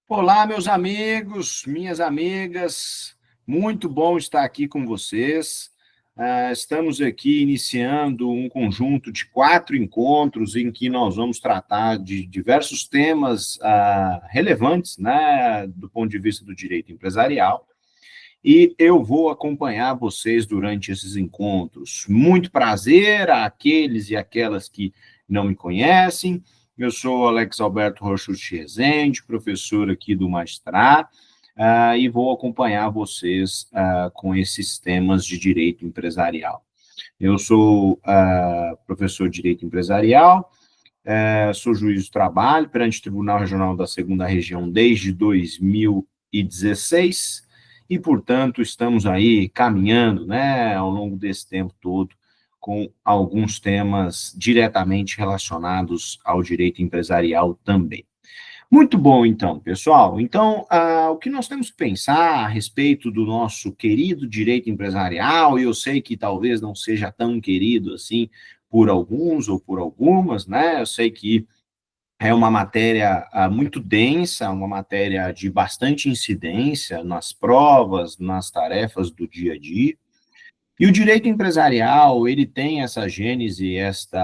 Olá, meus amigos, minhas amigas, muito bom estar aqui com vocês. Estamos aqui iniciando um conjunto de 4 encontros em que nós vamos tratar de diversos temas relevantes, né, do ponto de vista do direito empresarial, e eu vou acompanhar vocês durante esses encontros. Muito prazer àqueles e aquelas que não me conhecem. Eu sou Alex Alberto Rochucci Rezende, professor aqui do Magistrá, e vou acompanhar vocês com esses temas de direito empresarial. Eu sou professor de direito empresarial, sou juiz do trabalho perante o Tribunal Regional da Segunda Região desde 2016, e, portanto, estamos aí caminhando, né, ao longo desse tempo todo, com alguns temas diretamente relacionados ao direito empresarial também. Muito bom, então, pessoal. Então, o que nós temos que pensar a respeito do nosso querido direito empresarial, e eu sei que talvez não seja tão querido assim por alguns ou por algumas, né? Eu sei que é uma matéria muito densa, uma matéria de bastante incidência nas provas, nas tarefas do dia a dia. E o direito empresarial, ele tem essa gênese, esta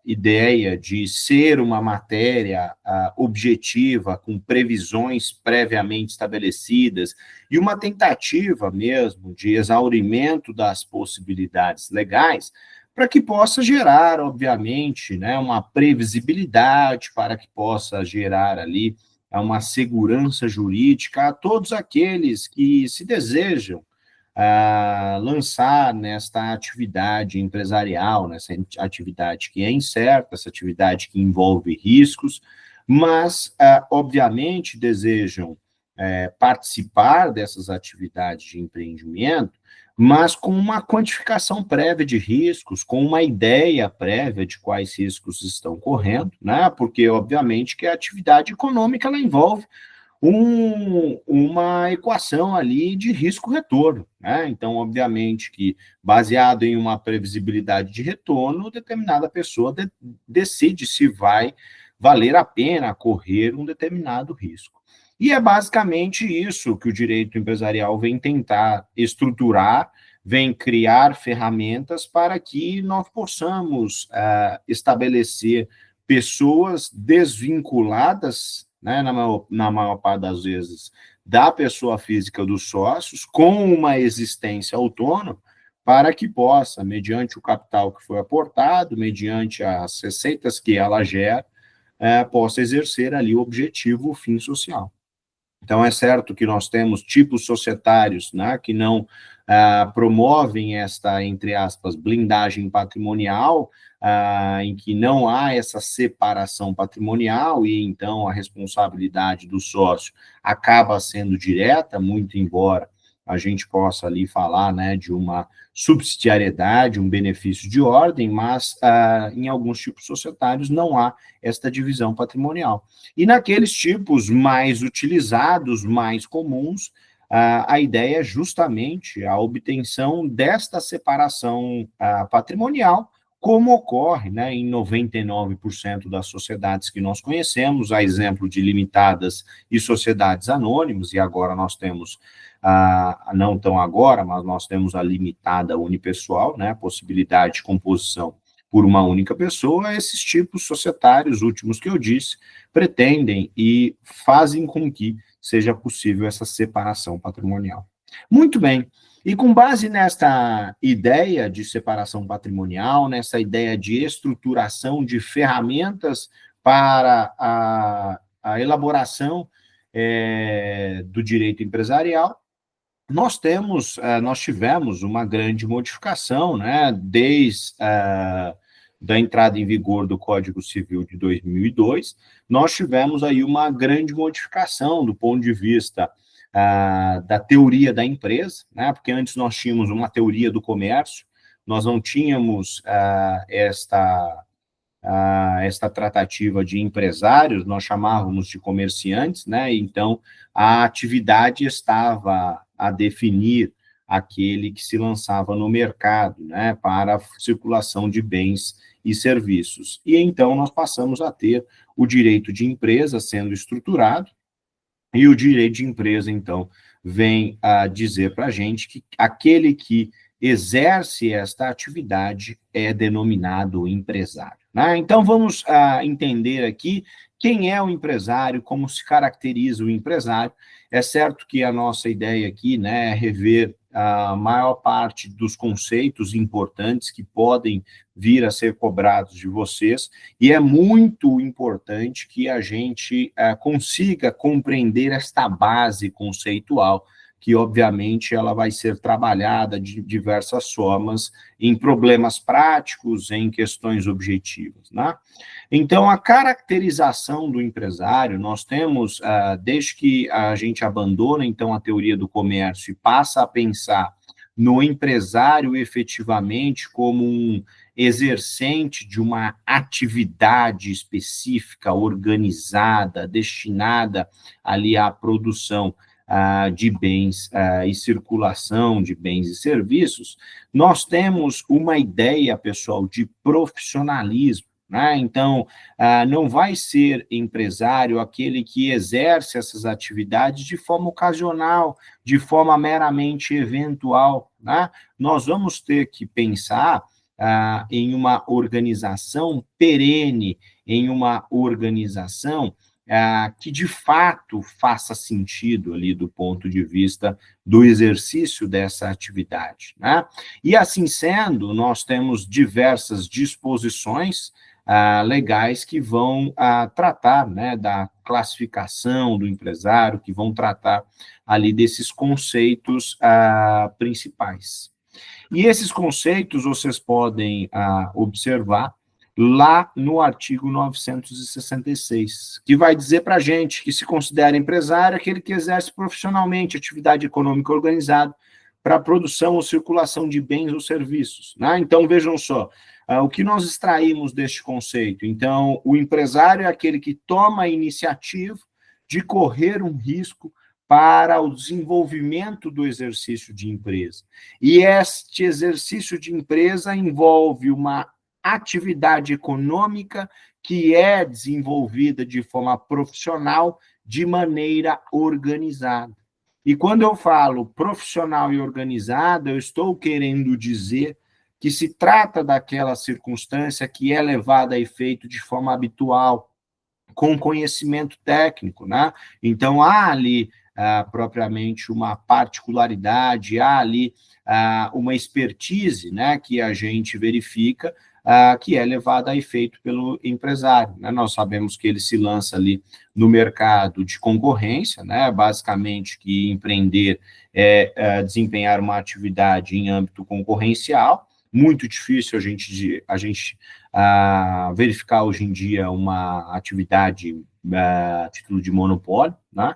ideia de ser uma matéria objetiva, com previsões previamente estabelecidas, e uma tentativa mesmo de exaurimento das possibilidades legais, para que possa gerar, obviamente, né, uma previsibilidade, para que possa gerar ali uma segurança jurídica a todos aqueles que se desejam lançar nesta atividade empresarial, nessa atividade que é incerta, essa atividade que envolve riscos, mas, obviamente, desejam participar dessas atividades de empreendimento, mas com uma quantificação prévia de riscos, com uma ideia prévia de quais riscos estão correndo, né? Porque, obviamente, que a atividade econômica ela envolve uma equação ali de risco-retorno, né? Então, obviamente que, baseado em uma previsibilidade de retorno, determinada pessoa decide se vai valer a pena correr um determinado risco. E é basicamente isso que o direito empresarial vem tentar estruturar, vem criar ferramentas para que nós possamos estabelecer pessoas desvinculadas, né, na maior parte das vezes, da pessoa física dos sócios, com uma existência autônoma, para que possa, mediante o capital que foi aportado, mediante as receitas que ela gera, possa exercer ali o objetivo, o fim social. Então, é certo que nós temos tipos societários, né, que não promovem esta, entre aspas, blindagem patrimonial, em que não há essa separação patrimonial e, então, a responsabilidade do sócio acaba sendo direta, muito embora a gente possa ali falar, né, de uma subsidiariedade, um benefício de ordem, mas em alguns tipos societários não há esta divisão patrimonial. E naqueles tipos mais utilizados, mais comuns, a ideia é justamente a obtenção desta separação patrimonial, como ocorre, né, em 99% das sociedades que nós conhecemos, a exemplo de limitadas e sociedades anônimas, e agora nós temos, não tão agora, mas nós temos a limitada unipessoal, né, a possibilidade de composição por uma única pessoa. Esses tipos societários, últimos que eu disse, pretendem e fazem com que seja possível essa separação patrimonial. Muito bem, e com base nesta ideia de separação patrimonial, nessa ideia de estruturação de ferramentas para a elaboração do direito empresarial, nós tivemos uma grande modificação, né, desde da entrada em vigor do Código Civil de 2002, nós tivemos aí uma grande modificação do ponto de vista da teoria da empresa, né, porque antes nós tínhamos uma teoria do comércio, nós não tínhamos esta tratativa de empresários, nós chamávamos de comerciantes, né? Então, a atividade estava a definir aquele que se lançava no mercado, né, para a circulação de bens e serviços. E então nós passamos a ter o direito de empresa sendo estruturado, E o direito de empresa, então, vem a dizer para a gente que aquele que exerce esta atividade é denominado empresário, né? Então, vamos entender aqui quem é o empresário, como se caracteriza o empresário. É certo que a nossa ideia aqui, né, é rever a maior parte dos conceitos importantes que podem vir a ser cobrados de vocês, e é muito importante que a gente consiga compreender esta base conceitual, que obviamente ela vai ser trabalhada de diversas formas, em problemas práticos, em questões objetivas, né? Então, a caracterização do empresário, nós temos, desde que a gente abandona, então, a teoria do comércio e passa a pensar no empresário efetivamente como um exercente de uma atividade específica, organizada, destinada ali à produção de bens e circulação de bens e serviços, nós temos uma ideia, pessoal, de profissionalismo, né? Então, não vai ser empresário aquele que exerce essas atividades de forma ocasional, de forma meramente eventual, né? Nós vamos ter que pensar em uma organização perene, em uma organização que de fato faça sentido ali do ponto de vista do exercício dessa atividade, né? E assim sendo, nós temos diversas disposições legais que vão tratar, né, da classificação do empresário, que vão tratar ali desses conceitos principais. E esses conceitos vocês podem observar lá no artigo 966, que vai dizer para a gente que se considera empresário aquele que exerce profissionalmente atividade econômica organizada para a produção ou circulação de bens ou serviços, né? Então, vejam só, o que nós extraímos deste conceito? Então, o empresário é aquele que toma a iniciativa de correr um risco para o desenvolvimento do exercício de empresa. E este exercício de empresa envolve uma atividade econômica que é desenvolvida de forma profissional, de maneira organizada. E quando eu falo profissional e organizada, eu estou querendo dizer que se trata daquela circunstância que é levada a efeito de forma habitual, com conhecimento técnico, né? Então, há ali propriamente uma particularidade, há ali uma expertise, né, que a gente verifica, que é levada a efeito pelo empresário, né? Nós sabemos que ele se lança ali no mercado de concorrência, né? Basicamente que empreender é desempenhar uma atividade em âmbito concorrencial, muito difícil a gente verificar hoje em dia uma atividade a título de monopólio, né?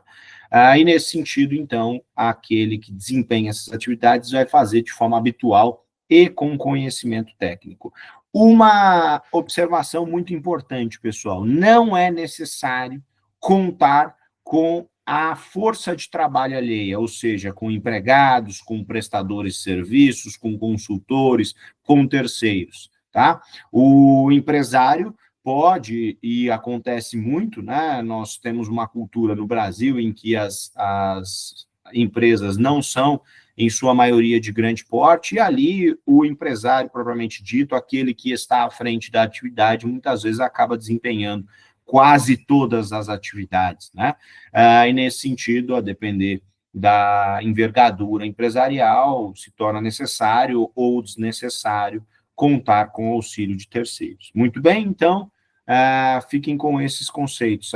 E nesse sentido, então, aquele que desempenha essas atividades vai fazer de forma habitual e com conhecimento técnico. Uma observação muito importante, pessoal, não é necessário contar com a força de trabalho alheia, ou seja, com empregados, com prestadores de serviços, com consultores, com terceiros, tá? O empresário pode, e acontece muito, né? Nós temos uma cultura no Brasil em que as empresas não são, em sua maioria, de grande porte, e ali o empresário, propriamente dito, aquele que está à frente da atividade, muitas vezes acaba desempenhando quase todas as atividades, né? E nesse sentido, a depender da envergadura empresarial, se torna necessário ou desnecessário contar com o auxílio de terceiros. Muito bem, então, fiquem com esses conceitos: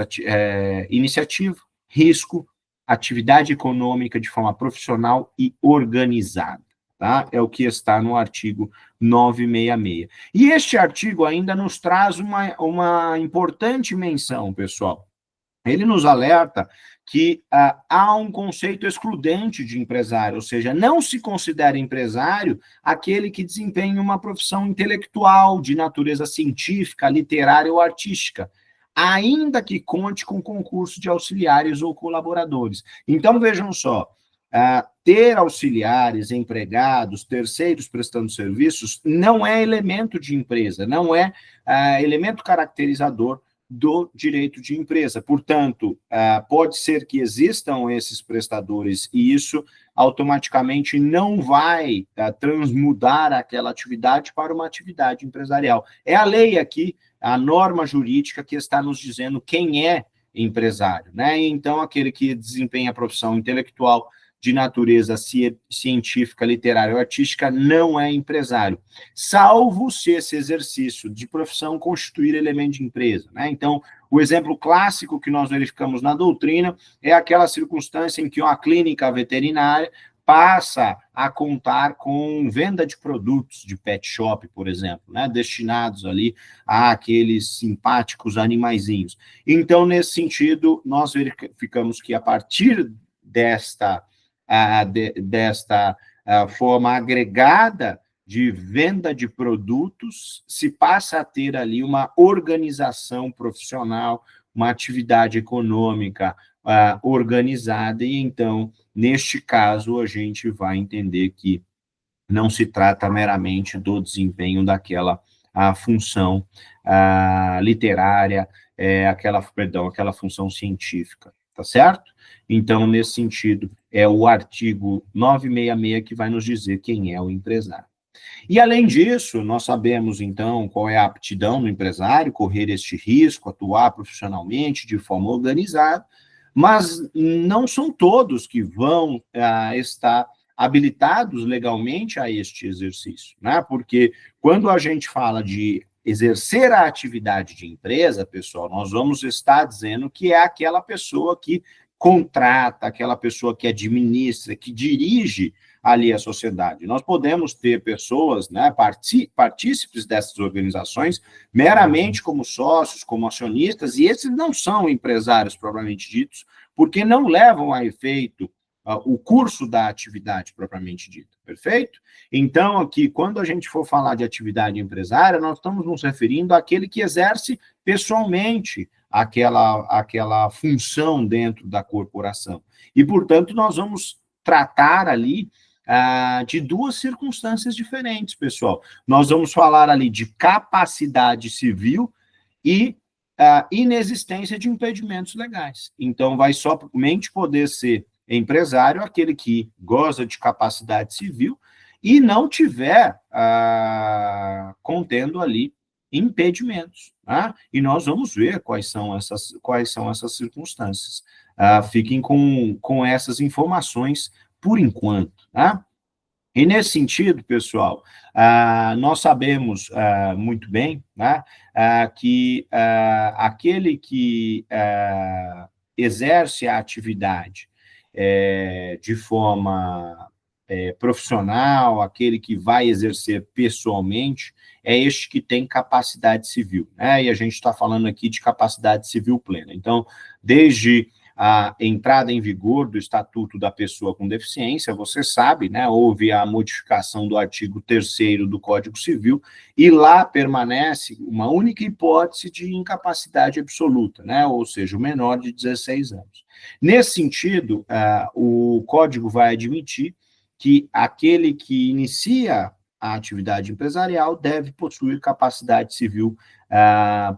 iniciativa, risco, atividade econômica de forma profissional e organizada, tá? É o que está no artigo 966. E este artigo ainda nos traz uma importante menção, pessoal. Ele nos alerta que há um conceito excludente de empresário, ou seja, não se considera empresário aquele que desempenha uma profissão intelectual de natureza científica, literária ou artística, ainda que conte com concurso de auxiliares ou colaboradores. Então, vejam só, ter auxiliares, empregados, terceiros prestando serviços, não é elemento de empresa, não é elemento caracterizador do direito de empresa. Portanto, pode ser que existam esses prestadores e isso automaticamente não vai transmudar aquela atividade para uma atividade empresarial. É a lei aqui, a norma jurídica que está nos dizendo quem é empresário, né? Então, aquele que desempenha a profissão intelectual de natureza científica, literária ou artística não é empresário, salvo se esse exercício de profissão constituir elemento de empresa, né? Então, o exemplo clássico que nós verificamos na doutrina é aquela circunstância em que uma clínica veterinária passa a contar com venda de produtos de pet shop, por exemplo, né, destinados ali àqueles simpáticos animaizinhos. Então, nesse sentido, nós verificamos que a partir desta forma agregada de venda de produtos, se passa a ter ali uma organização profissional, uma atividade econômica organizada, e então, neste caso, a gente vai entender que não se trata meramente do desempenho daquela função literária, aquela função científica, tá certo? Então, nesse sentido, é o artigo 966 que vai nos dizer quem é o empresário. E, além disso, nós sabemos, então, qual é a aptidão do empresário, correr este risco, atuar profissionalmente, de forma organizada, mas não são todos que vão estar habilitados legalmente a este exercício, né? Porque quando a gente fala de exercer a atividade de empresa, pessoal, nós vamos estar dizendo que é aquela pessoa que contrata, aquela pessoa que administra, que dirige ali a sociedade. Nós podemos ter pessoas, né, partícipes dessas organizações, meramente como sócios, como acionistas, e esses não são empresários propriamente ditos, porque não levam a efeito o curso da atividade propriamente dita, perfeito? Então, aqui, quando a gente for falar de atividade empresária, nós estamos nos referindo àquele que exerce pessoalmente aquela função dentro da corporação. E, portanto, nós vamos tratar ali de duas circunstâncias diferentes, pessoal. Nós vamos falar ali de capacidade civil e inexistência de impedimentos legais. Então, vai somente poder ser empresário aquele que goza de capacidade civil e não tiver contendo ali impedimentos. Tá? E nós vamos ver quais são essas circunstâncias. Fiquem com essas informações por enquanto. Tá? E, nesse sentido, pessoal, nós sabemos muito bem, né, que aquele que exerce a atividade de forma profissional, aquele que vai exercer pessoalmente, é este que tem capacidade civil, né? E a gente está falando aqui de capacidade civil plena. Então, desde a entrada em vigor do Estatuto da Pessoa com Deficiência, você sabe, né, houve a modificação do artigo 3º do Código Civil, e lá permanece uma única hipótese de incapacidade absoluta, né, ou seja, o menor de 16 anos. Nesse sentido, o Código vai admitir que aquele que inicia a atividade empresarial deve possuir capacidade civil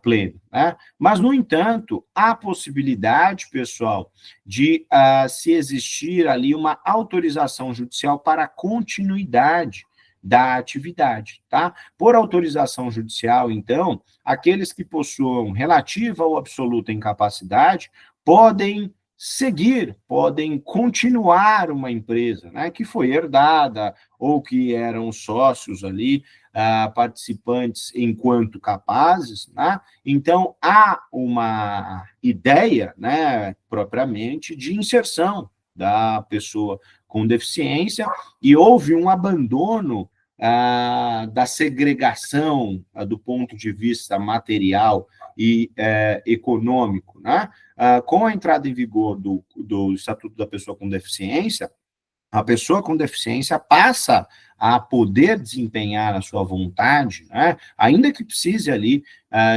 plena, né? Mas, no entanto, há possibilidade, pessoal, de se existir ali uma autorização judicial para a continuidade da atividade, tá? Por autorização judicial, então, aqueles que possuam relativa ou absoluta incapacidade podem podem continuar uma empresa, né, que foi herdada ou que eram sócios ali, participantes enquanto capazes, né? Então, há uma ideia, né, propriamente, de inserção da pessoa com deficiência, e houve um abandono da segregação do ponto de vista material e econômico, né? Com a entrada em vigor do Estatuto da Pessoa com Deficiência, a pessoa com deficiência passa a poder desempenhar a sua vontade, né, ainda que precise ali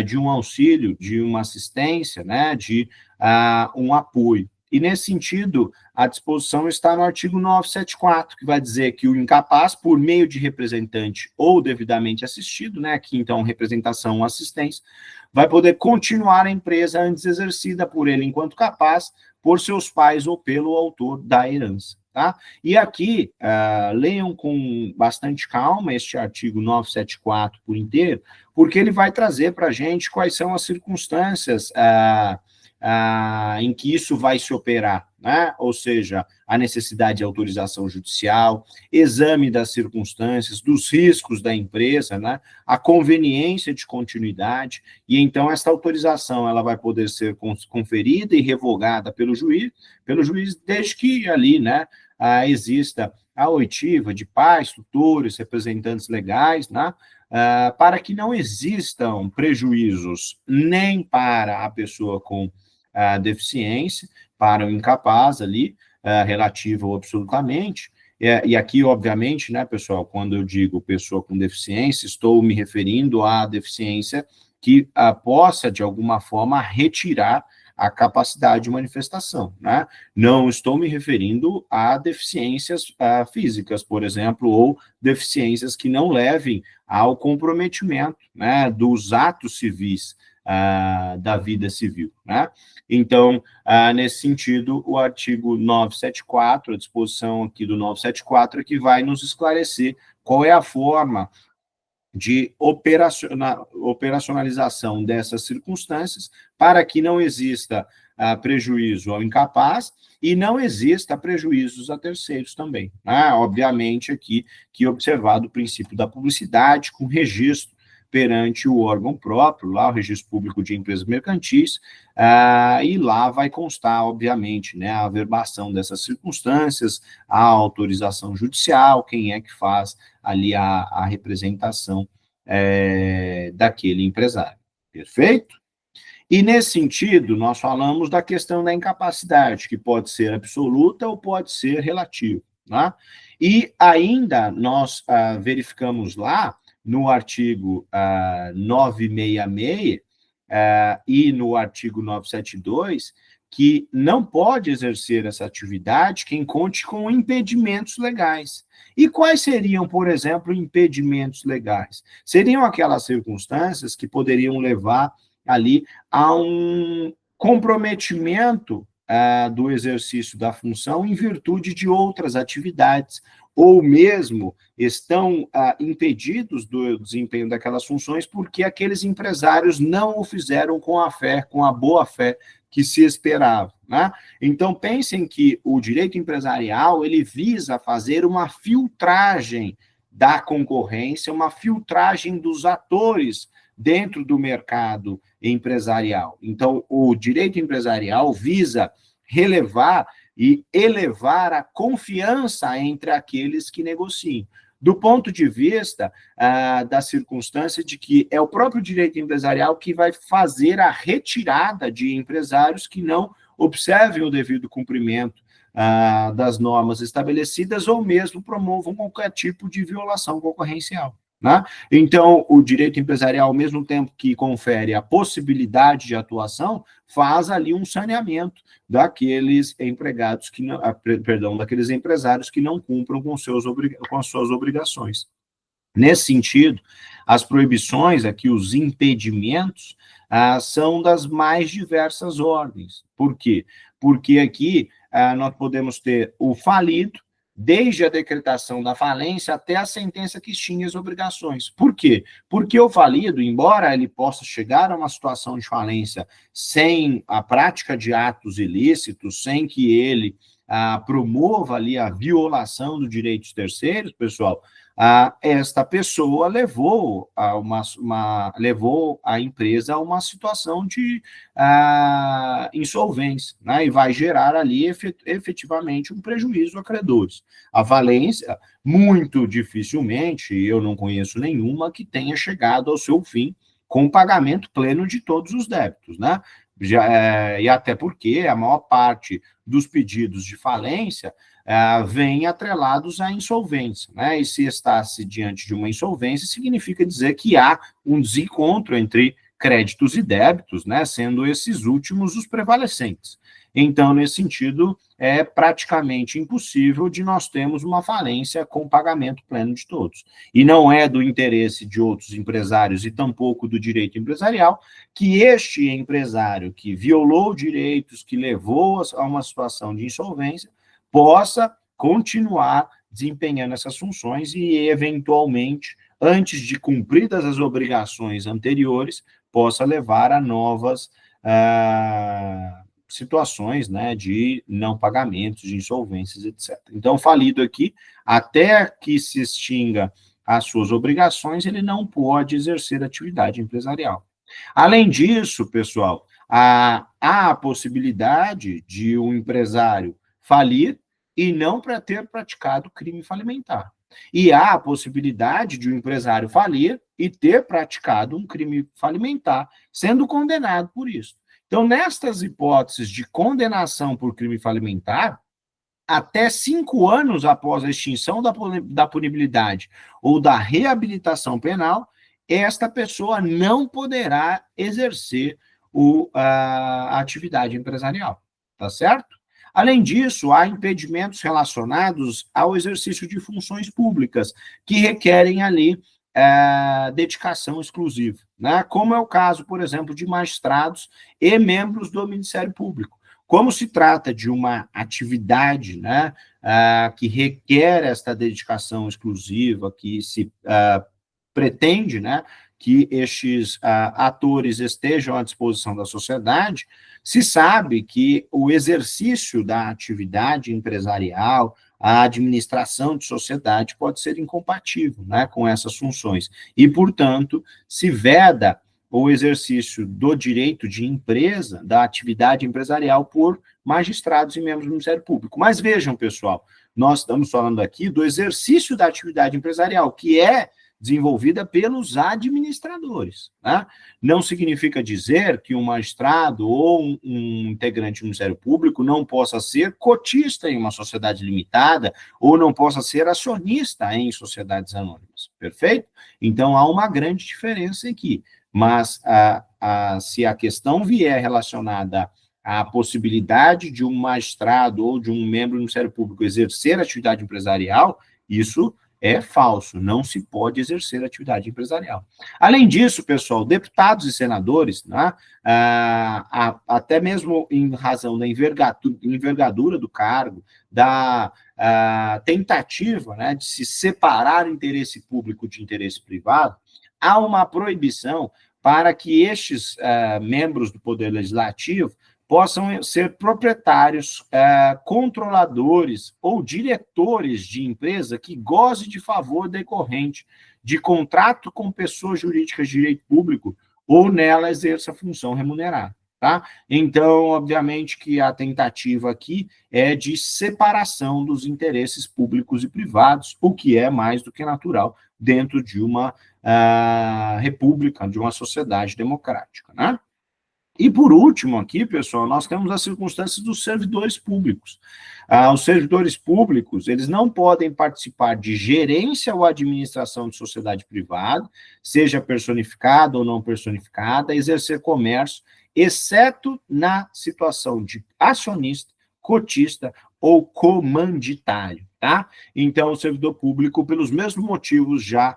de um auxílio, de uma assistência, né, de um apoio. E, nesse sentido, a disposição está no artigo 974, que vai dizer que o incapaz, por meio de representante ou devidamente assistido, né, aqui, então, representação ou assistência, vai poder continuar a empresa antes exercida por ele enquanto capaz, por seus pais ou pelo autor da herança. Tá? E aqui, leiam com bastante calma este artigo 974 por inteiro, porque ele vai trazer para a gente quais são as circunstâncias em que isso vai se operar, né? Ou seja, a necessidade de autorização judicial, exame das circunstâncias, dos riscos da empresa, né? A conveniência de continuidade, e então essa autorização ela vai poder ser conferida e revogada pelo juiz desde que ali, né, exista a oitiva de pais, tutores, representantes legais, né? Para que não existam prejuízos nem para a pessoa com deficiência, para o incapaz ali, relativo ou absolutamente, e aqui, obviamente, né, pessoal, quando eu digo pessoa com deficiência, estou me referindo à deficiência que possa, de alguma forma, retirar a capacidade de manifestação, né? Não estou me referindo a deficiências físicas, por exemplo, ou deficiências que não levem ao comprometimento, né, dos atos civis da vida civil, né? Então, nesse sentido, o artigo 974, a disposição aqui do 974, é que vai nos esclarecer qual é a forma de operacionalização dessas circunstâncias para que não exista prejuízo ao incapaz e não exista prejuízos a terceiros também. Obviamente, aqui, que observado o princípio da publicidade com registro perante o órgão próprio, lá o Registro Público de Empresas Mercantis, e lá vai constar, obviamente, né, a averbação dessas circunstâncias, a autorização judicial, quem é que faz ali a representação daquele empresário. Perfeito? E, nesse sentido, nós falamos da questão da incapacidade, que pode ser absoluta ou pode ser relativa. Né? E ainda nós verificamos lá, no artigo 966 e no artigo 972, que não pode exercer essa atividade quem conte com impedimentos legais. E quais seriam, por exemplo, impedimentos legais? Seriam aquelas circunstâncias que poderiam levar ali a um comprometimento do exercício da função em virtude de outras atividades, ou mesmo estão impedidos do desempenho daquelas funções porque aqueles empresários não o fizeram com a fé, com a boa fé que se esperava. Né? Então, pensem que o direito empresarial, ele visa fazer uma filtragem da concorrência, uma filtragem dos atores dentro do mercado empresarial. Então, o direito empresarial visa relevar e elevar a confiança entre aqueles que negociam. Do ponto de vista da circunstância de que é o próprio direito empresarial que vai fazer a retirada de empresários que não observem o devido cumprimento das normas estabelecidas ou mesmo promovam qualquer tipo de violação concorrencial. Né? Então, o direito empresarial, ao mesmo tempo que confere a possibilidade de atuação, faz ali um saneamento daqueles empregados que não, daqueles empresários que não cumpram com as suas obrigações. Nesse sentido, as proibições, aqui os impedimentos, são das mais diversas ordens. Por quê? Porque aqui nós podemos ter o falido, desde a decretação da falência até a sentença que extingue as obrigações. Por quê? Porque o falido, embora ele possa chegar a uma situação de falência sem a prática de atos ilícitos, sem que ele promova ali a violação dos direitos terceiros, pessoal, esta pessoa levou a empresa a uma situação de insolvência, né, e vai gerar ali efetivamente um prejuízo a credores. A falência, muito dificilmente, eu não conheço nenhuma que tenha chegado ao seu fim com o pagamento pleno de todos os débitos, né? E até porque a maior parte dos pedidos de falência vêm atrelados à insolvência, né? E se está-se diante de uma insolvência, significa dizer que há um desencontro entre créditos e débitos, né, sendo esses últimos os prevalecentes. Então, nesse sentido, é praticamente impossível de nós termos uma falência com pagamento pleno de todos. E não é do interesse de outros empresários e tampouco do direito empresarial que este empresário que violou direitos, que levou a uma situação de insolvência, possa continuar desempenhando essas funções e, eventualmente, antes de cumpridas as obrigações anteriores, possa levar a novas situações, né, de não pagamentos, de insolvências, etc. Então, falido aqui, até que se extinga as suas obrigações, ele não pode exercer atividade empresarial. Além disso, pessoal, há a possibilidade de um empresário falir e não para ter praticado crime falimentar. E há a possibilidade de um empresário falir e ter praticado um crime falimentar, sendo condenado por isso. Então, nestas hipóteses de condenação por crime falimentar, até 5 anos após a extinção da punibilidade ou da reabilitação penal, esta pessoa não poderá exercer a atividade empresarial, tá certo? Além disso, há impedimentos relacionados ao exercício de funções públicas, que requerem ali dedicação exclusiva, né? Como é o caso, por exemplo, de magistrados e membros do Ministério Público. Como se trata de uma atividade, né, que requer esta dedicação exclusiva, que se pretende, né, que estes atores estejam à disposição da sociedade, se sabe que o exercício da atividade empresarial, a administração de sociedade pode ser incompatível, né, com essas funções. E, portanto, se veda o exercício do direito de empresa, da atividade empresarial por magistrados e membros do Ministério Público. Mas vejam, pessoal, nós estamos falando aqui do exercício da atividade empresarial, que é desenvolvida pelos administradores, né? Não significa dizer que um magistrado ou um integrante do Ministério Público não possa ser cotista em uma sociedade limitada ou não possa ser acionista em sociedades anônimas, perfeito? Então, há uma grande diferença aqui, mas se a questão vier relacionada à possibilidade de um magistrado ou de um membro do Ministério Público exercer atividade empresarial, isso é falso, não se pode exercer atividade empresarial. Além disso, pessoal, deputados e senadores, né, até mesmo em razão da envergadura do cargo, da tentativa, né, de se separar interesse público de interesse privado, há uma proibição para que estes membros do Poder Legislativo possam ser proprietários, controladores ou diretores de empresa que goze de favor decorrente de contrato com pessoa jurídica de direito público ou nela exerça função remunerada, tá? Então, obviamente que a tentativa aqui é de separação dos interesses públicos e privados, o que é mais do que natural dentro de uma república, de uma sociedade democrática, né? E, por último, aqui, pessoal, nós temos as circunstâncias dos servidores públicos. Os servidores públicos, eles não podem participar de gerência ou administração de sociedade privada, seja personificada ou não personificada, exercer comércio, exceto na situação de acionista, cotista ou comanditário, tá? Então, o servidor público, pelos mesmos motivos já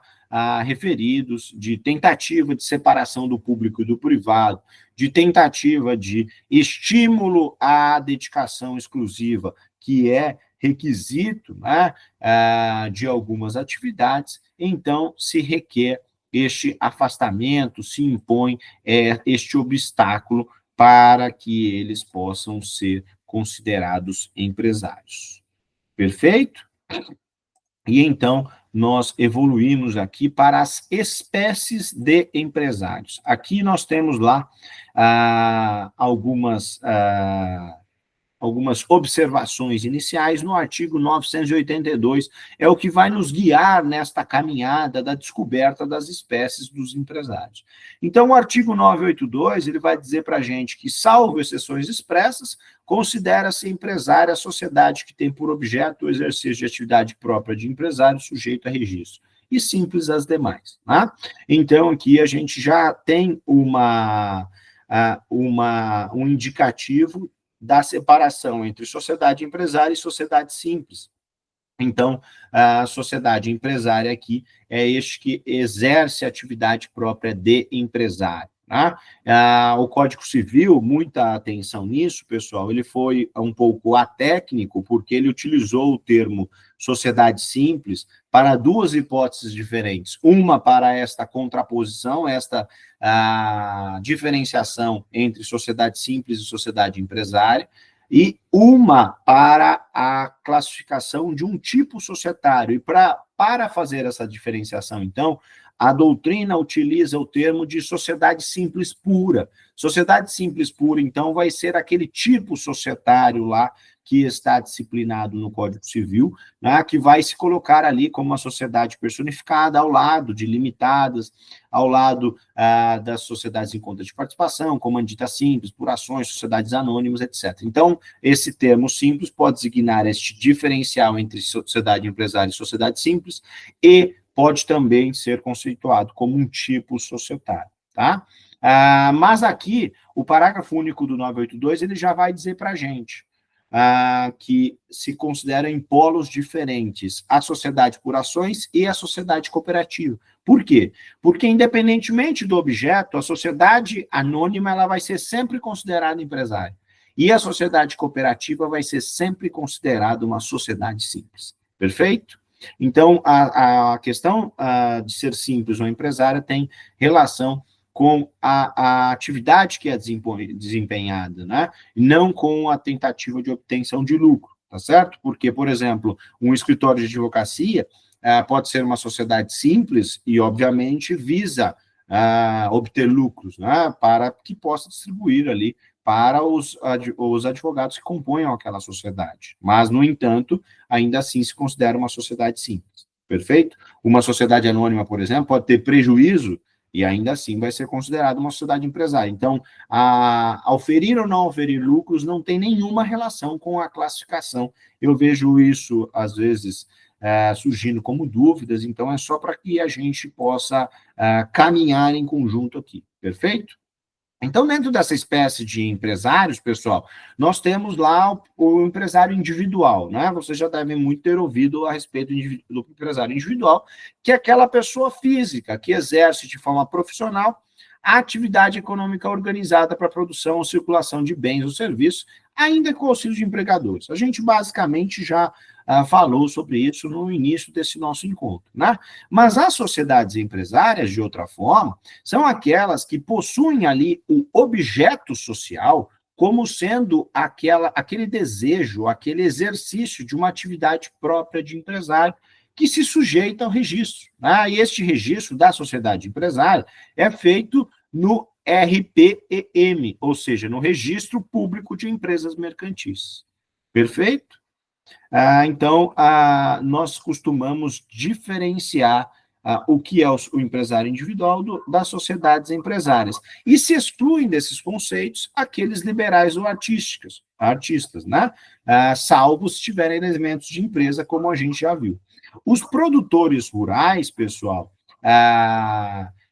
referidos, de tentativa de separação do público e do privado, de tentativa de estímulo à dedicação exclusiva, que é requisito, né, de algumas atividades, então se requer este afastamento, se impõe este obstáculo para que eles possam ser considerados empresários. Perfeito? E então, nós evoluímos aqui para as espécies de empresários. Aqui nós temos lá algumas observações iniciais no artigo 982, é o que vai nos guiar nesta caminhada da descoberta das espécies dos empresários. Então, o artigo 982, ele vai dizer para a gente que, salvo exceções expressas, considera-se empresária a sociedade que tem por objeto o exercício de atividade própria de empresário sujeito a registro. e simples as demais. Tá? Então, aqui a gente já tem um indicativo da separação entre sociedade empresária e sociedade simples. Então, a sociedade empresária aqui é este que exerce atividade própria de empresário. Tá? O Código Civil, muita atenção nisso, pessoal, ele foi um pouco atécnico, porque ele utilizou o termo sociedade simples para duas hipóteses diferentes. Uma para esta contraposição, esta diferenciação entre sociedade simples e sociedade empresária, e uma para a classificação de um tipo societário. E para fazer essa diferenciação, então, a doutrina utiliza o termo de sociedade simples pura. Sociedade simples pura, então, vai ser aquele tipo societário lá que está disciplinado no Código Civil, né, que vai se colocar ali como uma sociedade personificada ao lado de limitadas, ao lado das sociedades em conta de participação, comandita simples, por ações, sociedades anônimas, etc. Então, esse termo simples pode designar este diferencial entre sociedade empresária e sociedade simples, e pode também ser conceituado como um tipo societário, tá? Mas aqui, o parágrafo único do 982, ele já vai dizer para a gente que se considera em polos diferentes a sociedade por ações e a sociedade cooperativa. Por quê? Porque, independentemente do objeto, a sociedade anônima ela vai ser sempre considerada empresária. E a sociedade cooperativa vai ser sempre considerada uma sociedade simples. Perfeito? Então, a questão de ser simples ou empresária tem relação com a atividade que é desempenhada, né? Não com a tentativa de obtenção de lucro, tá certo? Porque, por exemplo, um escritório de advocacia pode ser uma sociedade simples e, obviamente, visa obter lucros, né? Para que possa distribuir ali para os advogados que compõem aquela sociedade. Mas, no entanto, ainda assim se considera uma sociedade simples, perfeito? Uma sociedade anônima, por exemplo, pode ter prejuízo e ainda assim vai ser considerada uma sociedade empresária. Então, oferir ou não oferir lucros não tem nenhuma relação com a classificação. Eu vejo isso, às vezes, surgindo como dúvidas, então é só para que a gente possa caminhar em conjunto aqui, perfeito? Então, dentro dessa espécie de empresários, pessoal, nós temos lá o empresário individual, né? Vocês já devem muito ter ouvido a respeito do empresário individual, que é aquela pessoa física que exerce de forma profissional a atividade econômica organizada para a produção ou circulação de bens ou serviços, ainda com auxílio de empregadores. A gente basicamente já falou sobre isso no início desse nosso encontro, né? Mas as sociedades empresárias, de outra forma, são aquelas que possuem ali o objeto social como sendo aquele desejo, aquele exercício de uma atividade própria de empresário que se sujeita ao registro, né? E este registro da sociedade empresária é feito no RPEM, ou seja, no Registro Público de Empresas Mercantis. Perfeito? Então, nós costumamos diferenciar o que é o empresário individual das sociedades empresárias. E se excluem desses conceitos aqueles liberais ou artistas, né? Salvo se tiverem elementos de empresa, como a gente já viu. Os produtores rurais, pessoal,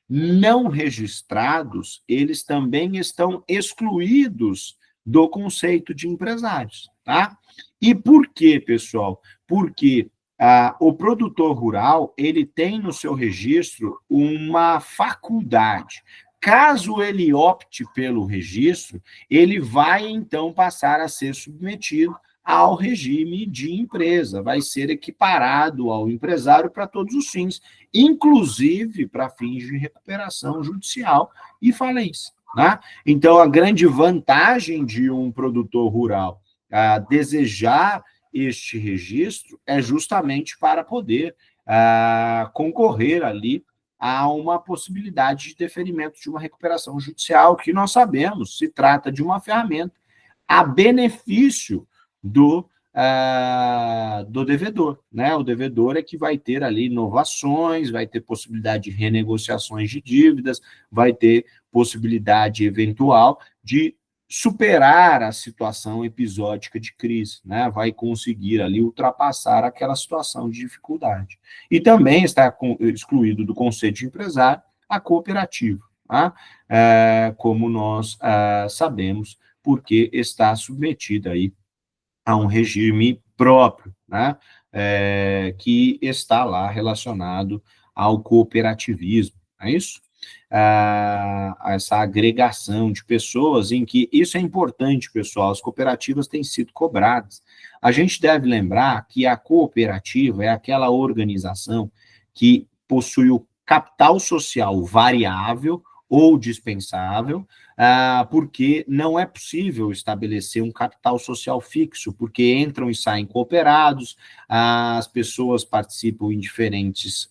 não registrados, eles também estão excluídos do conceito de empresários, tá? E por quê, pessoal? Porque o produtor rural, ele tem no seu registro uma faculdade. Caso ele opte pelo registro, ele vai, então, passar a ser submetido ao regime de empresa, vai ser equiparado ao empresário para todos os fins, inclusive para fins de recuperação judicial e falência, né? Então, a grande vantagem de um produtor rural desejar este registro é justamente para poder concorrer ali a uma possibilidade de deferimento de uma recuperação judicial, que nós sabemos se trata de uma ferramenta a benefício do devedor, né? O devedor é que vai ter ali inovações, vai ter possibilidade de renegociações de dívidas, vai ter possibilidade eventual de superar a situação episódica de crise, né? Vai conseguir ali ultrapassar aquela situação de dificuldade. E também está excluído do conceito de empresário a cooperativa, tá? Como nós sabemos, porque está submetida aí a um regime próprio, né? Que está lá relacionado ao cooperativismo, não é isso? Essa agregação de pessoas em que isso é importante, pessoal, as cooperativas têm sido cobradas. A gente deve lembrar que a cooperativa é aquela organização que possui o capital social variável ou dispensável, porque não é possível estabelecer um capital social fixo, porque entram e saem cooperados, as pessoas participam em diferentes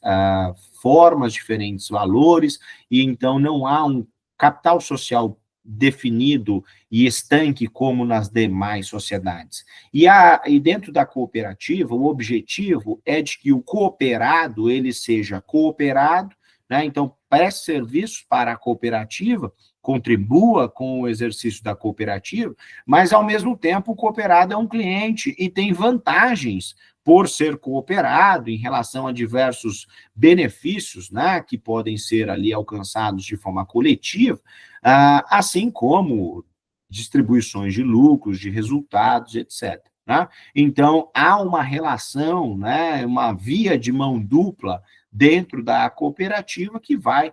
formas, diferentes valores, e então não há um capital social definido e estanque como nas demais sociedades. E dentro da cooperativa, o objetivo é de que o cooperado ele seja cooperado, né? Então, preste serviços para a cooperativa, contribua com o exercício da cooperativa, mas, ao mesmo tempo, o cooperado é um cliente e tem vantagens por ser cooperado em relação a diversos benefícios, né, que podem ser ali alcançados de forma coletiva, assim como distribuições de lucros, de resultados, etc. Né? Então, há uma relação, né, uma via de mão dupla dentro da cooperativa que vai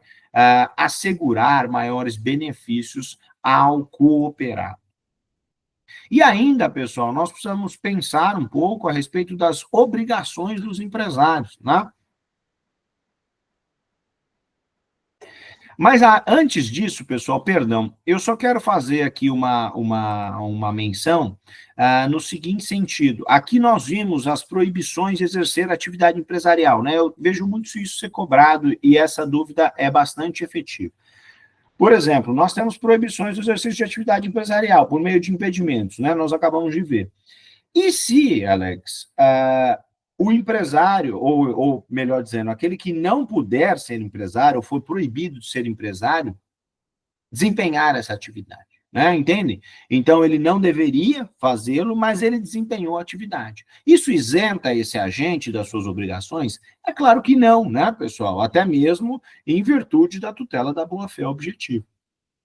assegurar maiores benefícios ao cooperado. E ainda, pessoal, nós precisamos pensar um pouco a respeito das obrigações dos empresários, né? Mas antes disso, pessoal, perdão, eu só quero fazer aqui uma menção no seguinte sentido. Aqui nós vimos as proibições de exercer atividade empresarial, né? Eu vejo muito isso ser cobrado e essa dúvida é bastante efetiva. Por exemplo, nós temos proibições do exercício de atividade empresarial por meio de impedimentos, né? Nós acabamos de ver. E se, Alex, o empresário, ou melhor dizendo, aquele que não puder ser empresário, ou for proibido de ser empresário, desempenhar essa atividade, né? Entende? Então, ele não deveria fazê-lo, mas ele desempenhou a atividade. Isso isenta esse agente das suas obrigações? É claro que não, né, pessoal? Até mesmo em virtude da tutela da boa-fé objetiva.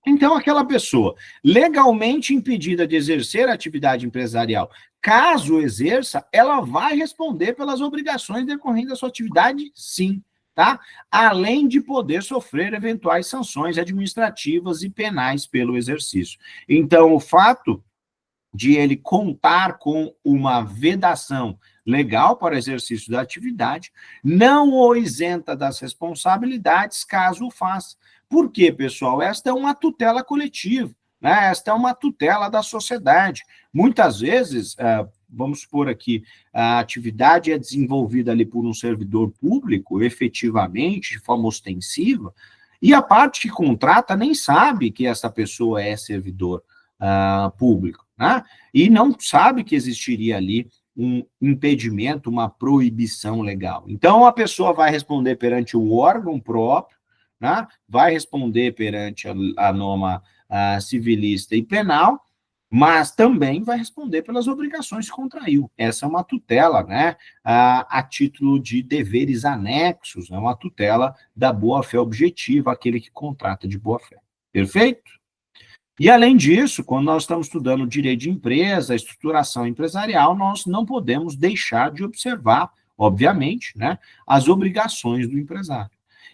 Então, aquela pessoa legalmente impedida de exercer a atividade empresarial, caso exerça, ela vai responder pelas obrigações decorrentes da sua atividade, sim, tá? Além de poder sofrer eventuais sanções administrativas e penais pelo exercício. Então, o fato de ele contar com uma vedação legal para o exercício da atividade não o isenta das responsabilidades caso o faça. Por quê, pessoal? Esta é uma tutela coletiva, né? Esta é uma tutela da sociedade. Muitas vezes, vamos supor aqui, a atividade é desenvolvida ali por um servidor público, efetivamente, de forma ostensiva, e a parte que contrata nem sabe que essa pessoa é servidor público, né? E não sabe que existiria ali um impedimento, uma proibição legal. Então, a pessoa vai responder perante o órgão próprio, né? Vai responder perante a norma civilista e penal, mas também vai responder pelas obrigações que contraiu. Essa é uma tutela, né, a título de deveres anexos, é uma tutela da boa-fé objetiva, aquele que contrata de boa-fé. Perfeito? E, além disso, quando nós estamos estudando direito de empresa, estruturação empresarial, nós não podemos deixar de observar, obviamente, né, as obrigações do empresário.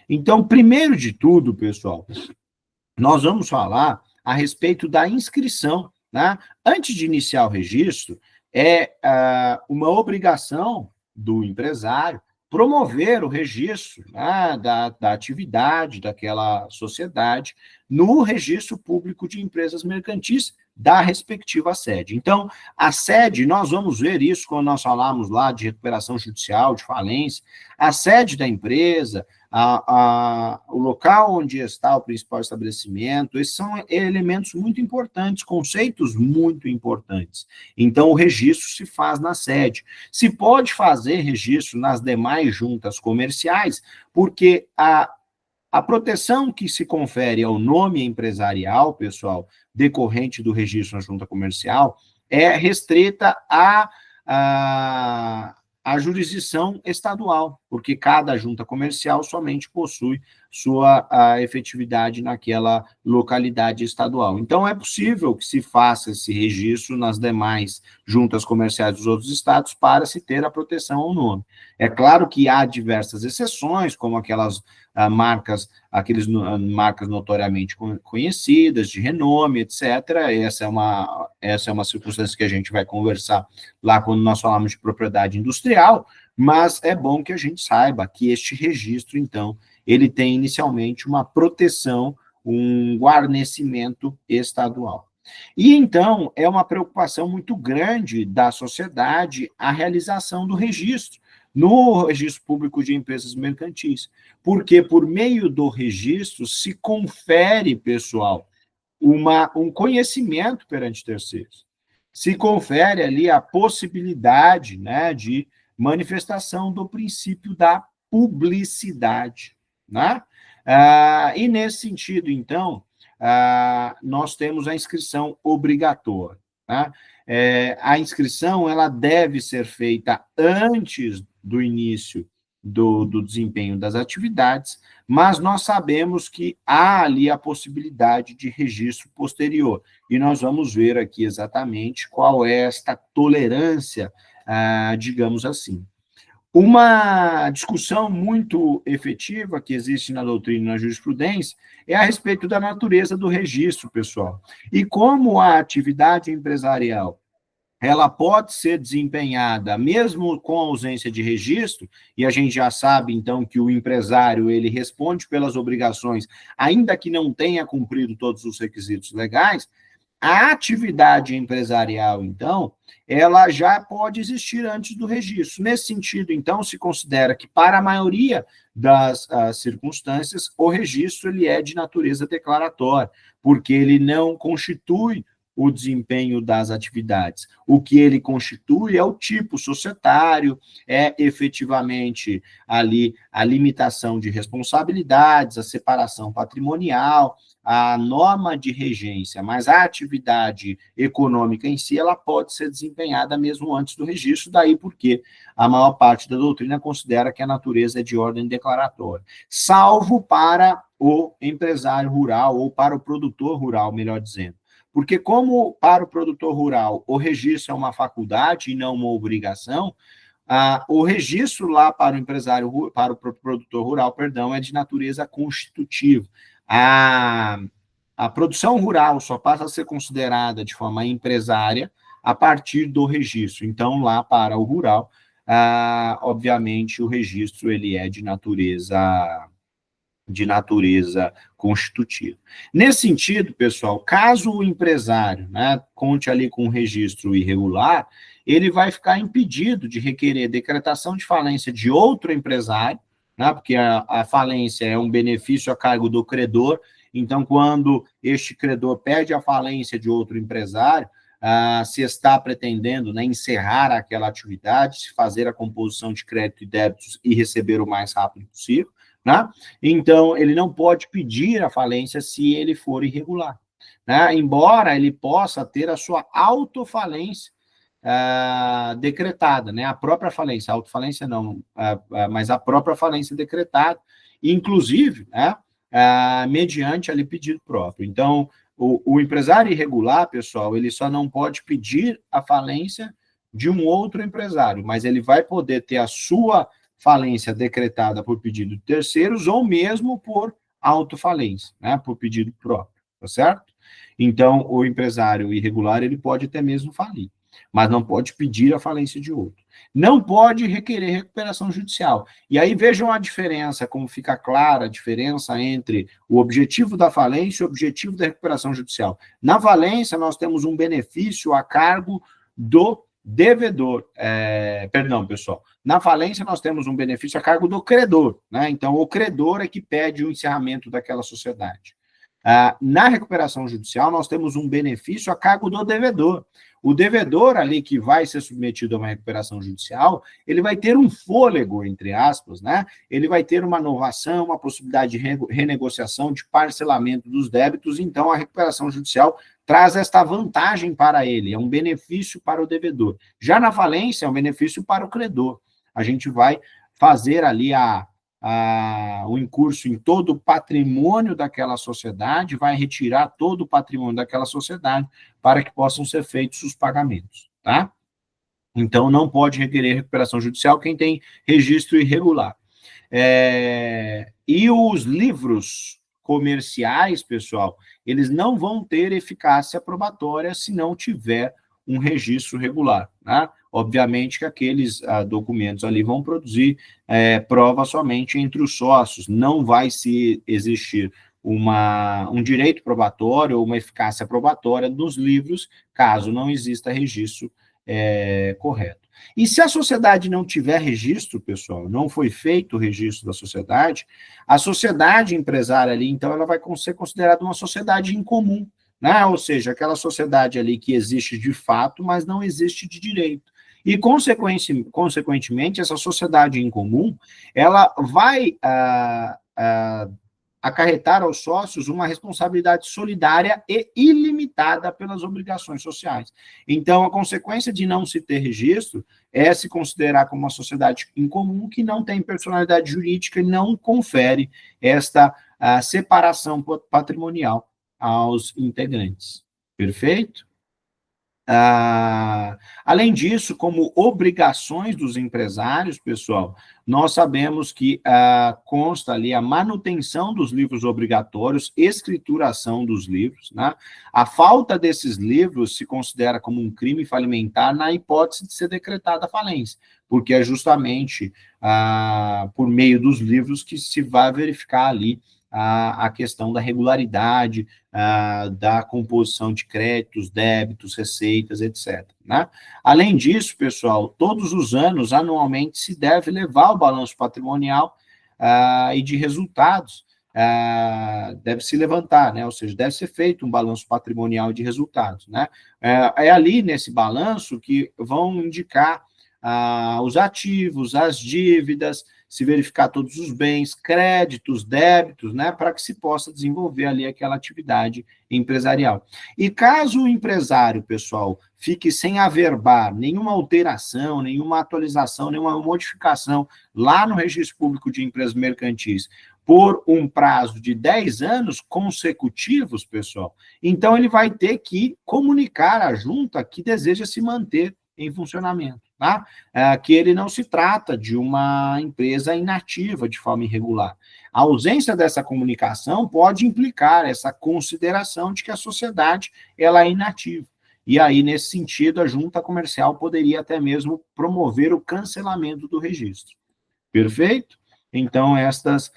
Então, primeiro de tudo, pessoal, nós vamos falar a respeito da inscrição, né? Antes de iniciar o registro, é uma obrigação do empresário promover o registro, né, da atividade daquela sociedade no registro público de empresas mercantis da respectiva sede. Então, a sede, nós vamos ver isso quando nós falamos lá de recuperação judicial, de falência, a sede da empresa, o local onde está o principal estabelecimento, esses são elementos muito importantes, conceitos muito importantes. Então, o registro se faz na sede. Se pode fazer registro nas demais juntas comerciais, porque A proteção que se confere ao nome empresarial, pessoal, decorrente do registro na junta comercial, é restrita à jurisdição estadual, porque cada junta comercial somente possui sua efetividade naquela localidade estadual. Então, é possível que se faça esse registro nas demais juntas comerciais dos outros estados para se ter a proteção ao nome. É claro que há diversas exceções, como aquelas marcas notoriamente conhecidas, de renome, etc. Essa é uma circunstância que a gente vai conversar lá quando nós falamos de propriedade industrial, mas é bom que a gente saiba que este registro, então, ele tem inicialmente uma proteção, um guarnecimento estadual. E, então, é uma preocupação muito grande da sociedade a realização do registro, no registro público de empresas mercantis, porque por meio do registro se confere, pessoal, um conhecimento perante terceiros. Se confere ali a possibilidade, né, de manifestação do princípio da publicidade, né? E nesse sentido, então, nós temos a inscrição obrigatória, né? A inscrição ela deve ser feita antes do início do desempenho das atividades, mas nós sabemos que há ali a possibilidade de registro posterior, e nós vamos ver aqui exatamente qual é esta tolerância, digamos assim. Uma discussão muito efetiva que existe na doutrina e na jurisprudência é a respeito da natureza do registro, pessoal, e como a atividade empresarial ela pode ser desempenhada mesmo com ausência de registro, e a gente já sabe, então, que o empresário, ele responde pelas obrigações, ainda que não tenha cumprido todos os requisitos legais. A atividade empresarial, então, ela já pode existir antes do registro. Nesse sentido, então, se considera que, para a maioria das circunstâncias, o registro ele é de natureza declaratória, porque ele não constitui o desempenho das atividades. O que ele constitui é o tipo societário, é efetivamente ali a limitação de responsabilidades, a separação patrimonial, a norma de regência, mas a atividade econômica em si, ela pode ser desempenhada mesmo antes do registro, daí porque a maior parte da doutrina considera que a natureza é de ordem declaratória, salvo para o empresário rural ou para o produtor rural, melhor dizendo. Porque como para o produtor rural o registro é uma faculdade e não uma obrigação, o registro lá para o empresário, para o produtor rural, perdão, é de natureza constitutiva. A produção rural só passa a ser considerada de forma empresária a partir do registro. Então, lá para o rural, obviamente, o registro ele é de natureza constitutiva. Nesse sentido, pessoal, caso o empresário, né, conte ali com um registro irregular, ele vai ficar impedido de requerer decretação de falência de outro empresário, né, porque a falência é um benefício a cargo do credor. Então, quando este credor pede a falência de outro empresário, se está pretendendo, né, encerrar aquela atividade, se fazer a composição de crédito e débitos e receber o mais rápido possível, né? Então, ele não pode pedir a falência se ele for irregular, né? Embora ele possa ter a sua autofalência decretada, né? A própria falência, a autofalência não, mas a própria falência decretada, inclusive, né, mediante ali pedido próprio. Então, o empresário irregular, pessoal, ele só não pode pedir a falência de um outro empresário, mas ele vai poder ter a sua falência decretada por pedido de terceiros ou mesmo por autofalência, né, por pedido próprio, tá certo? Então, o empresário irregular, ele pode até mesmo falir, mas não pode pedir a falência de outro. Não pode requerer recuperação judicial. E aí vejam a diferença, como fica clara a diferença entre o objetivo da falência e o objetivo da recuperação judicial. Na falência, nós temos um benefício a cargo do devedor, perdão, pessoal, na falência nós temos um benefício a cargo do credor, né? Então, o credor é que pede o encerramento daquela sociedade. Na recuperação judicial, nós temos um benefício a cargo do devedor. O devedor ali que vai ser submetido a uma recuperação judicial, ele vai ter um fôlego, entre aspas, né? Ele vai ter uma inovação, uma possibilidade de renegociação, de parcelamento dos débitos, então a recuperação judicial traz esta vantagem para ele, é um benefício para o devedor. Já na falência, é um benefício para o credor. A gente vai fazer ali o incurso em todo o patrimônio daquela sociedade, vai retirar todo o patrimônio daquela sociedade para que possam ser feitos os pagamentos, tá? Então, não pode requerer recuperação judicial quem tem registro irregular. E os livros comerciais, pessoal, eles não vão ter eficácia probatória se não tiver um registro regular, né? Obviamente que aqueles documentos ali vão produzir prova somente entre os sócios, não vai se existir um direito probatório ou uma eficácia probatória nos livros, caso não exista registro correto. E se a sociedade não tiver registro, pessoal, não foi feito o registro da sociedade, a sociedade empresária ali, então, ela vai ser considerada uma sociedade em comum, né? Ou seja, aquela sociedade ali que existe de fato, mas não existe de direito. E, consequentemente, essa sociedade em comum, ela vai acarretar aos sócios uma responsabilidade solidária e ilimitada pelas obrigações sociais. Então, a consequência de não se ter registro é se considerar como uma sociedade em comum que não tem personalidade jurídica e não confere esta separação patrimonial aos integrantes. Perfeito? Além disso, como obrigações dos empresários, pessoal, nós sabemos que consta ali a manutenção dos livros obrigatórios, escrituração dos livros, né? A falta desses livros se considera como um crime falimentar na hipótese de ser decretada a falência, porque é justamente por meio dos livros que se vai verificar ali a questão da regularidade, da composição de créditos, débitos, receitas, etc. Né? Além disso, pessoal, todos os anos, anualmente, se deve levar o balanço patrimonial e de resultados, deve se levantar, né? Ou seja, deve ser feito um balanço patrimonial de resultados. Né? É ali, nesse balanço, que vão indicar os ativos, as dívidas, se verificar todos os bens, créditos, débitos, né, para que se possa desenvolver ali aquela atividade empresarial. E caso o empresário, pessoal, fique sem averbar nenhuma alteração, nenhuma atualização, nenhuma modificação lá no Registro Público de Empresas Mercantis, por um prazo de 10 anos consecutivos, pessoal, então ele vai ter que comunicar à junta que deseja se manter em funcionamento, tá? Que ele não se trata de uma empresa inativa de forma irregular. A ausência dessa comunicação pode implicar essa consideração de que a sociedade ela é inativa. E aí, nesse sentido, a junta comercial poderia até mesmo promover o cancelamento do registro. Perfeito? Então, estas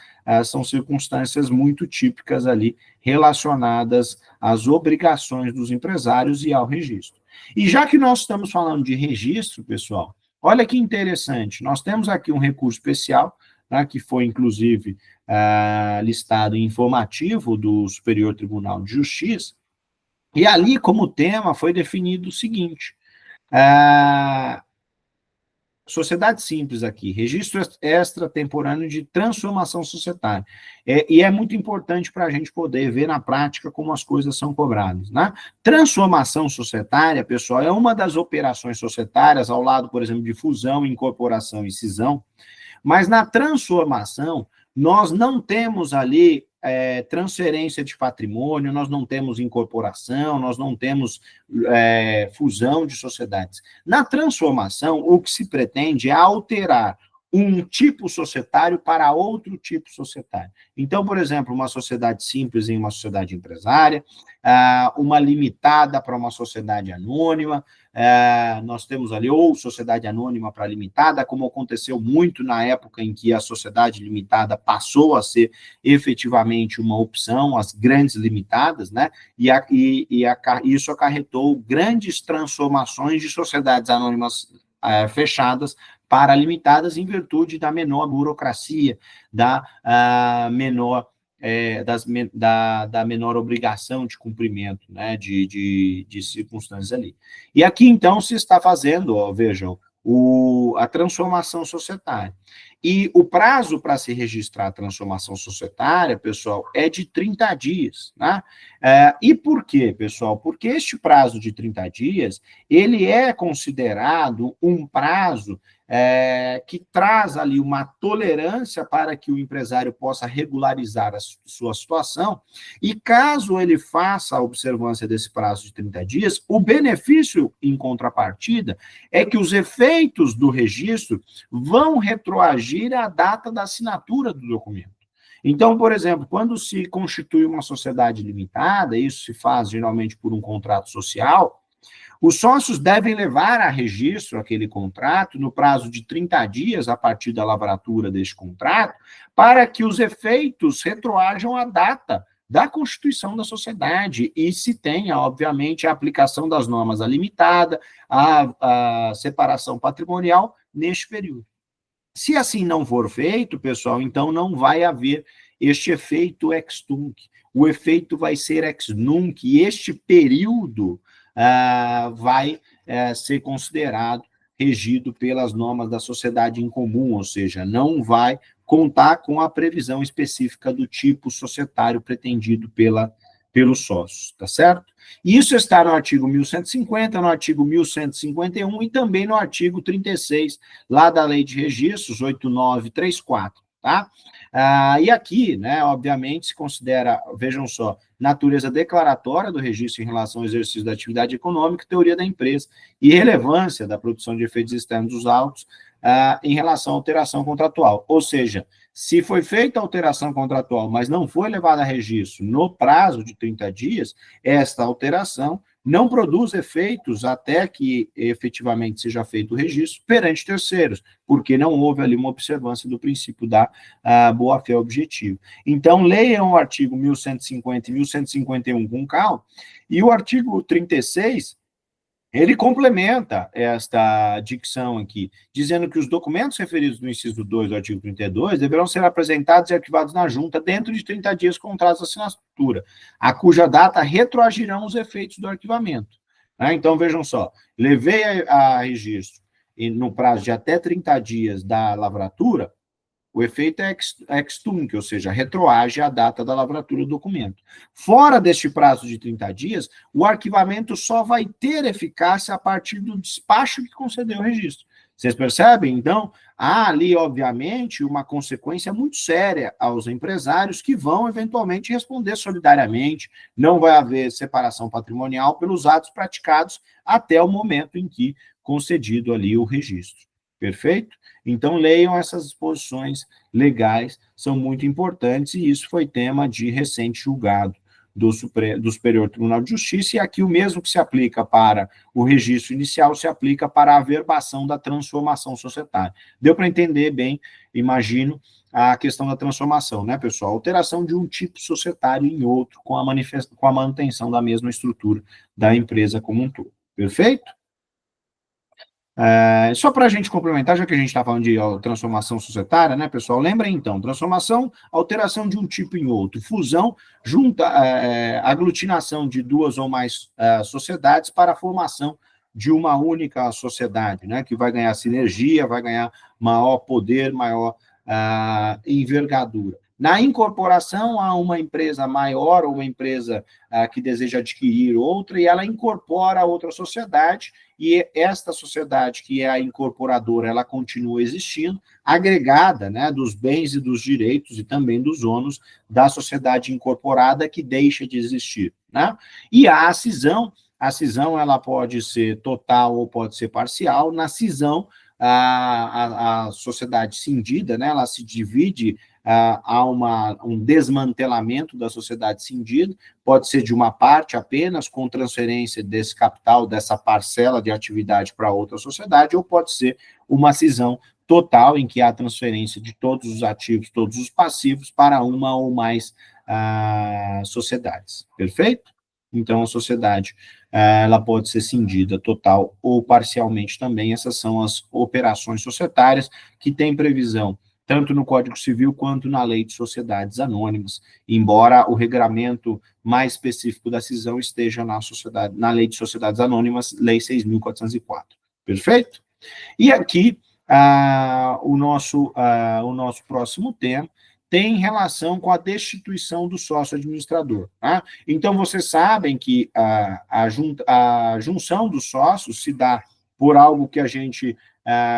são circunstâncias muito típicas ali relacionadas às obrigações dos empresários e ao registro. E já que nós estamos falando de registro, pessoal, olha que interessante, nós temos aqui um recurso especial, né, que foi, inclusive, listado em informativo do Superior Tribunal de Justiça, e ali, como tema, foi definido o seguinte: sociedade simples aqui, registro extratemporâneo de transformação societária. E é muito importante para a gente poder ver na prática como as coisas são cobradas. Né? Transformação societária, pessoal, é uma das operações societárias, ao lado, por exemplo, de fusão, incorporação e cisão, mas na transformação, nós não temos ali transferência de patrimônio, nós não temos incorporação, nós não temos fusão de sociedades. Na transformação, o que se pretende é alterar um tipo societário para outro tipo societário. Então, por exemplo, uma sociedade simples em uma sociedade empresária, uma limitada para uma sociedade anônima, nós temos ali ou sociedade anônima para limitada, como aconteceu muito na época em que a sociedade limitada passou a ser efetivamente uma opção, as grandes limitadas, né? Isso acarretou grandes transformações de sociedades anônimas fechadas para limitadas em virtude da menor burocracia, da menor da menor obrigação de cumprimento, né, de circunstâncias ali. E aqui, então, se está fazendo, ó, vejam, a transformação societária. E o prazo para se registrar a transformação societária, pessoal, é de 30 dias, né? E por quê, pessoal? Porque este prazo de 30 dias, ele é considerado um prazo que traz ali uma tolerância para que o empresário possa regularizar a sua situação, e caso ele faça a observância desse prazo de 30 dias, o benefício em contrapartida é que os efeitos do registro vão retroagir à data da assinatura do documento. Então, por exemplo, quando se constitui uma sociedade limitada, isso se faz geralmente por um contrato social, os sócios devem levar a registro aquele contrato no prazo de 30 dias a partir da lavratura deste contrato, para que os efeitos retroajam à data da constituição da sociedade e se tenha, obviamente, a aplicação das normas da limitada, a separação patrimonial neste período. Se assim não for feito, pessoal, então não vai haver este efeito ex tunc. O efeito vai ser ex nunc, e este período vai ser considerado regido pelas normas da sociedade em comum, ou seja, não vai contar com a previsão específica do tipo societário pretendido pelos sócios, tá certo? Isso está no artigo 1150, no artigo 1151 e também no artigo 36, lá da Lei de Registros, 8934, tá? E aqui, né, obviamente, se considera, vejam só, natureza declaratória do registro em relação ao exercício da atividade econômica, teoria da empresa e relevância da produção de efeitos externos dos autos em relação à alteração contratual. Ou seja, se foi feita a alteração contratual, mas não foi levada a registro no prazo de 30 dias, esta alteração não produz efeitos até que efetivamente seja feito o registro perante terceiros, porque não houve ali uma observância do princípio da boa-fé objetiva. Então, leiam o artigo 1150 e 1151 com calma, e o artigo 36, ele complementa esta dicção aqui, dizendo que os documentos referidos no inciso 2 do artigo 32 deverão ser apresentados e arquivados na junta dentro de 30 dias com o prazo de assinatura, a cuja data retroagirão os efeitos do arquivamento. Então, vejam só, levei a registro no prazo de até 30 dias da lavratura, o efeito é ex tunc, ou seja, retroage à data da lavratura do documento. Fora deste prazo de 30 dias, o arquivamento só vai ter eficácia a partir do despacho que concedeu o registro. Vocês percebem? Então, há ali, obviamente, uma consequência muito séria aos empresários que vão, eventualmente, responder solidariamente, não vai haver separação patrimonial pelos atos praticados até o momento em que concedido ali o registro. Perfeito? Então, leiam essas disposições legais, são muito importantes, e isso foi tema de recente julgado do Superior Tribunal de Justiça, e aqui o mesmo que se aplica para o registro inicial se aplica para a averbação da transformação societária. Deu para entender bem, imagino, a questão da transformação, né, pessoal? Alteração de um tipo societário em outro, com a manutenção da mesma estrutura da empresa como um todo. Perfeito? Só para a gente complementar, já que a gente está falando de transformação societária, né, pessoal? Lembrem, então, transformação, alteração de um tipo em outro, fusão, aglutinação de duas ou mais sociedades para a formação de uma única sociedade, né, que vai ganhar sinergia, vai ganhar maior poder, maior envergadura. Na incorporação, há uma empresa maior ou uma empresa que deseja adquirir outra, e ela incorpora a outra sociedade, e esta sociedade, que é a incorporadora, ela continua existindo, agregada, né, dos bens e dos direitos e também dos ônus da sociedade incorporada que deixa de existir, né? E há a cisão ela pode ser total ou pode ser parcial. Na cisão, a sociedade cindida, né, ela se divide, há um desmantelamento da sociedade cindida, pode ser de uma parte apenas, com transferência desse capital, dessa parcela de atividade para outra sociedade, ou pode ser uma cisão total, em que há transferência de todos os ativos, todos os passivos, para uma ou mais sociedades. Perfeito? Então, a sociedade ela pode ser cindida total ou parcialmente também. Essas são as operações societárias que têm previsão tanto no Código Civil quanto na Lei de Sociedades Anônimas, embora o regramento mais específico da cisão esteja na Lei de Sociedades Anônimas, Lei 6.404. Perfeito? E aqui, o nosso próximo tema tem relação com a destituição do sócio administrador. Tá? Então, vocês sabem que a junção dos sócios se dá por algo que a gente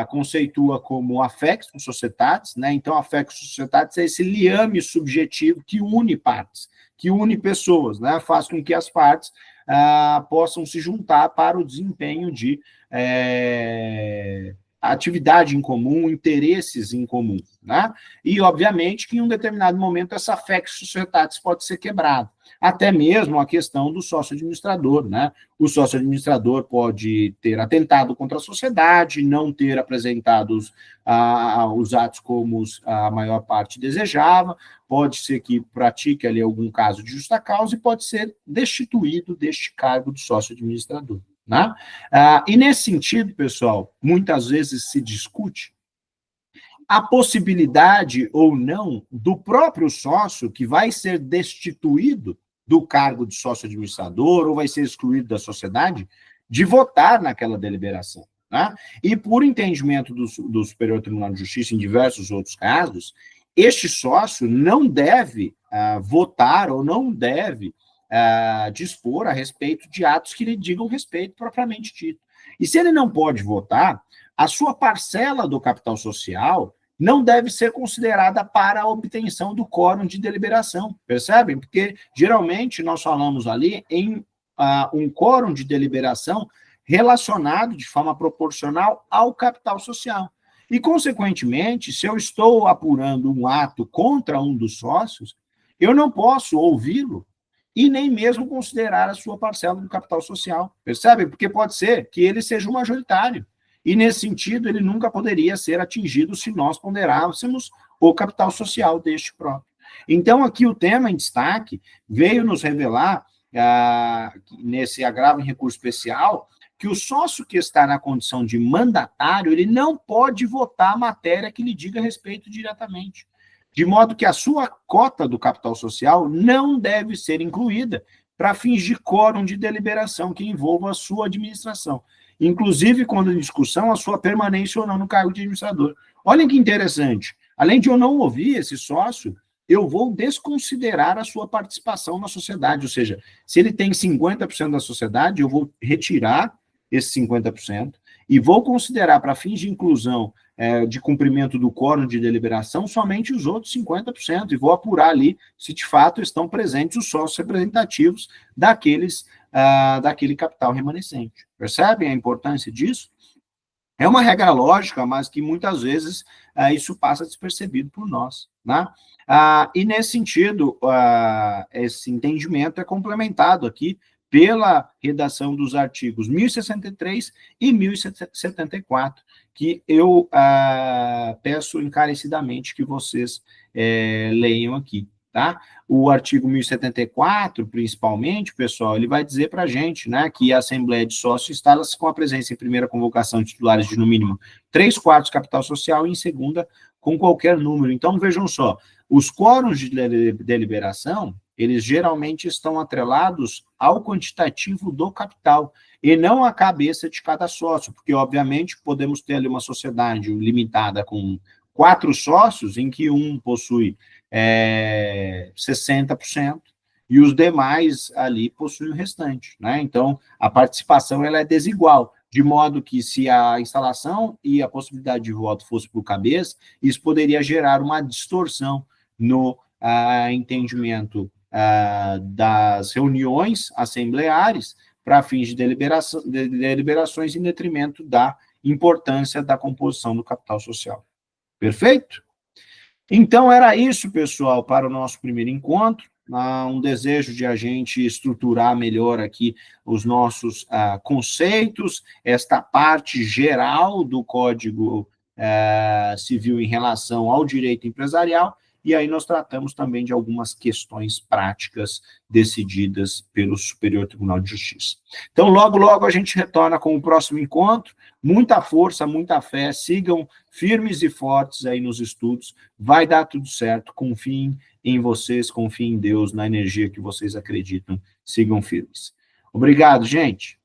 conceitua como affectum societatis, né? Então, affectum societatis é esse liame subjetivo que une partes, que une pessoas, né? Faz com que as partes possam se juntar para o desempenho de atividade em comum, interesses em comum, né? E, obviamente, que em um determinado momento essa affectio societatis pode ser quebrada. Até mesmo a questão do sócio-administrador, né? O sócio-administrador pode ter atentado contra a sociedade, não ter apresentado os atos como a maior parte desejava, pode ser que pratique ali algum caso de justa causa e pode ser destituído deste cargo de sócio-administrador. Né? E nesse sentido, pessoal, muitas vezes se discute a possibilidade ou não do próprio sócio que vai ser destituído do cargo de sócio administrador ou vai ser excluído da sociedade de votar naquela deliberação. Né? E por entendimento do Superior Tribunal de Justiça em diversos outros casos, este sócio não deve votar ou não deve dispor a respeito de atos que lhe digam respeito propriamente dito. E se ele não pode votar, a sua parcela do capital social não deve ser considerada para a obtenção do quórum de deliberação, percebem? Porque, geralmente, nós falamos ali em um quórum de deliberação relacionado de forma proporcional ao capital social. E, consequentemente, se eu estou apurando um ato contra um dos sócios, eu não posso ouvi-lo e nem mesmo considerar a sua parcela do capital social, percebe? Porque pode ser que ele seja um majoritário, e nesse sentido ele nunca poderia ser atingido se nós ponderássemos o capital social deste próprio. Então aqui o tema em destaque veio nos revelar, nesse agravo em recurso especial, que o sócio que está na condição de mandatário, ele não pode votar a matéria que lhe diga respeito diretamente, de modo que a sua cota do capital social não deve ser incluída para fins de quórum de deliberação que envolva a sua administração, inclusive quando em discussão a sua permanência ou não no cargo de administrador. Olhem que interessante, além de eu não ouvir esse sócio, eu vou desconsiderar a sua participação na sociedade, ou seja, se ele tem 50% da sociedade, eu vou retirar esses 50% e vou considerar para fins de inclusão de cumprimento do quórum de deliberação somente os outros 50%, e vou apurar ali se de fato estão presentes os sócios representativos daquele capital remanescente. Percebem a importância disso? É uma regra lógica, mas que muitas vezes isso passa despercebido por nós. Né? E nesse sentido, esse entendimento é complementado aqui pela redação dos artigos 1063 e 1074, que eu peço encarecidamente que vocês leiam aqui. Tá? O artigo 1074, principalmente, pessoal, ele vai dizer para a gente, né, que a Assembleia de Sócios instala-se com a presença em primeira convocação de titulares de, no mínimo, 3/4 capital social e em segunda com qualquer número. Então, vejam só, os quórums de deliberação, eles geralmente estão atrelados ao quantitativo do capital e não à cabeça de cada sócio, porque, obviamente, podemos ter ali uma sociedade limitada com 4 sócios, em que um possui 60%, e os demais ali possuem o restante. Né? Então, a participação ela é desigual, de modo que se a instalação e a possibilidade de voto fosse por cabeça, isso poderia gerar uma distorção no entendimento das reuniões assembleares para fins de deliberações em detrimento da importância da composição do capital social. Perfeito? Então, era isso, pessoal, para o nosso primeiro encontro, um desejo de a gente estruturar melhor aqui os nossos conceitos, esta parte geral do Código Civil em relação ao direito empresarial, e aí nós tratamos também de algumas questões práticas decididas pelo Superior Tribunal de Justiça. Então, logo, logo a gente retorna com o próximo encontro. Muita força, muita fé, sigam firmes e fortes aí nos estudos, vai dar tudo certo, confiem em vocês, confiem em Deus, na energia que vocês acreditam, sigam firmes. Obrigado, gente.